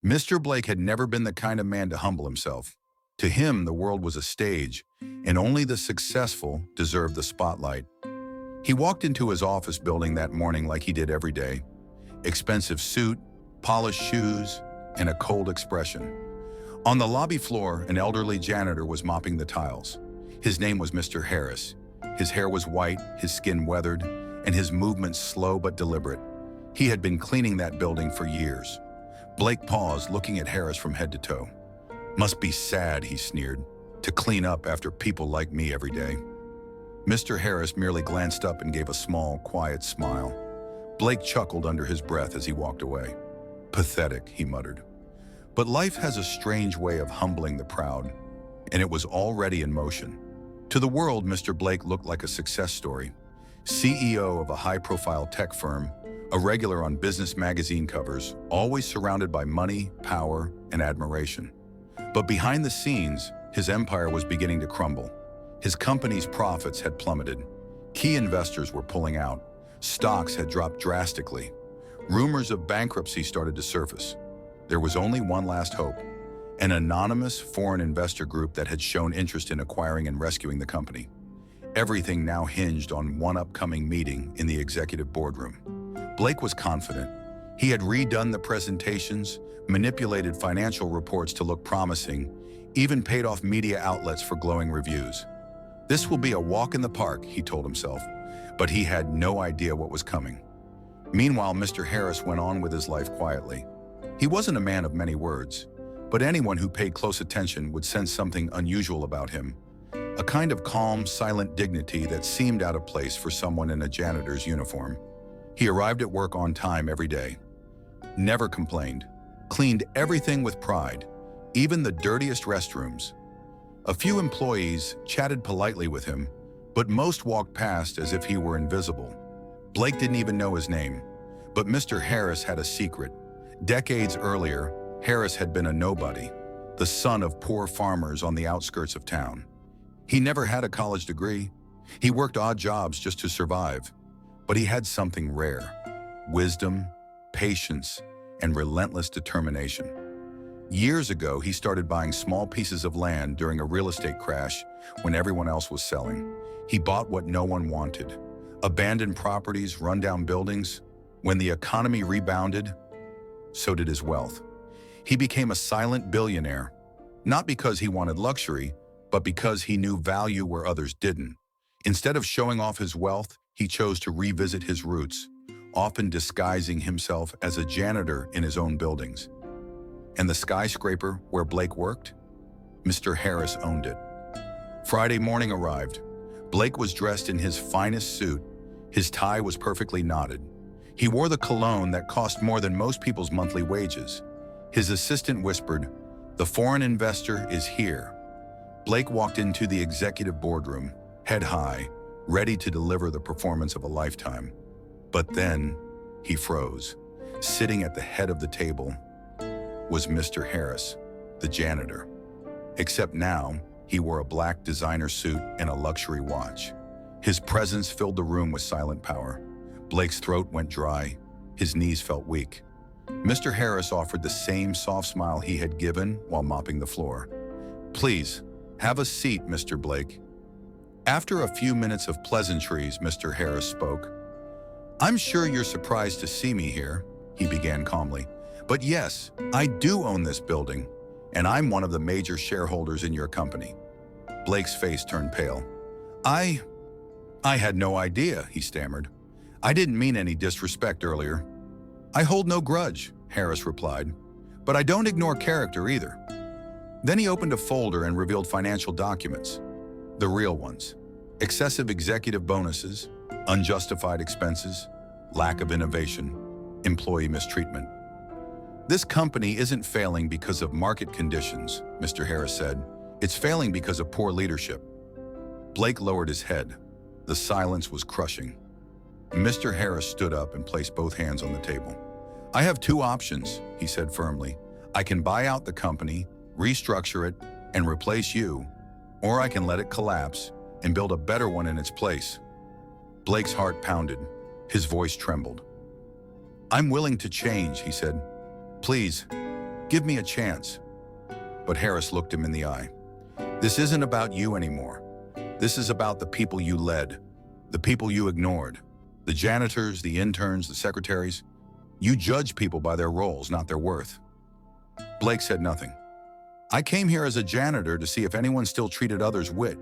Mr. Blake had never been the kind of man to humble himself. To him, the world was a stage, and only the successful deserved the spotlight. He walked into his office building that morning like he did every day. Expensive suit, polished shoes, and a cold expression. On the lobby floor, an elderly janitor was mopping the tiles. His name was Mr. Harris. His hair was white, his skin weathered, and his movements slow but deliberate. He had been cleaning that building for years. Blake paused, looking at Harris from head to toe. "Must be sad," he sneered, "to clean up after people like me every day." Mr. Harris merely glanced up and gave a small, quiet smile. Blake chuckled under his breath as he walked away. "Pathetic," he muttered. But life has a strange way of humbling the proud, and it was already in motion. To the world, Mr. Blake looked like a success story. CEO of a high-profile tech firm, a regular on business magazine covers, always surrounded by money, power, and admiration. But behind the scenes, his empire was beginning to crumble. His company's profits had plummeted. Key investors were pulling out. Stocks had dropped drastically. Rumors of bankruptcy started to surface. There was only one last hope: an anonymous foreign investor group that had shown interest in acquiring and rescuing the company. Everything now hinged on one upcoming meeting in the executive boardroom. Blake was confident. He had redone the presentations, manipulated financial reports to look promising, even paid off media outlets for glowing reviews. This will be a walk in the park, he told himself, but he had no idea what was coming. Meanwhile, Mr. Harris went on with his life quietly. He wasn't a man of many words, but anyone who paid close attention would sense something unusual about him, a kind of calm, silent dignity that seemed out of place for someone in a janitor's uniform. He arrived at work on time every day, never complained, cleaned everything with pride, even the dirtiest restrooms. A few employees chatted politely with him, but most walked past as if he were invisible. Blake didn't even know his name, but Mr. Harris had a secret. Decades earlier, Harris had been a nobody, the son of poor farmers on the outskirts of town. He never had a college degree. He worked odd jobs just to survive, but he had something rare: wisdom, patience, and relentless determination. Years ago, he started buying small pieces of land during a real estate crash when everyone else was selling. He bought what no one wanted: abandoned properties, rundown buildings. When the economy rebounded, so did his wealth. He became a silent billionaire, not because he wanted luxury, but because he knew value where others didn't. Instead of showing off his wealth, he chose to revisit his roots, often disguising himself as a janitor in his own buildings. And the skyscraper where Blake worked? Mr. Harris owned it. Friday morning arrived. Blake was dressed in his finest suit. His tie was perfectly knotted. He wore the cologne that cost more than most people's monthly wages. His assistant whispered, "The foreign investor is here." Blake walked into the executive boardroom, head high, ready to deliver the performance of a lifetime. But then he froze. Sitting at the head of the table was Mr. Harris, the janitor. Except now, he wore a black designer suit and a luxury watch. His presence filled the room with silent power. Blake's throat went dry. His knees felt weak. Mr. Harris offered the same soft smile he had given while mopping the floor. "Please, have a seat, Mr. Blake." After a few minutes of pleasantries, Mr. Harris spoke. "I'm sure you're surprised to see me here," he began calmly. "But yes, I do own this building, and I'm one of the major shareholders in your company." Blake's face turned pale. I had no idea," he stammered. "I didn't mean any disrespect earlier." "I hold no grudge," Harris replied, "but I don't ignore character either." Then he opened a folder and revealed financial documents. The real ones: excessive executive bonuses, unjustified expenses, lack of innovation, employee mistreatment. "This company isn't failing because of market conditions," Mr. Harris said. "It's failing because of poor leadership." Blake lowered his head. The silence was crushing. Mr. Harris stood up and placed both hands on the table. "I have two options," he said firmly. "I can buy out the company, restructure it, and replace you, or I can let it collapse and build a better one in its place." Blake's heart pounded. His voice trembled. "I'm willing to change," he said. "Please, Give me a chance. But Harris looked him in the eye. This isn't about you anymore. This is about the people you led, the people you ignored, the janitors, the interns, the secretaries. You judge people by their roles, not their worth. Blake said nothing. I came here as a janitor to see if anyone still treated others with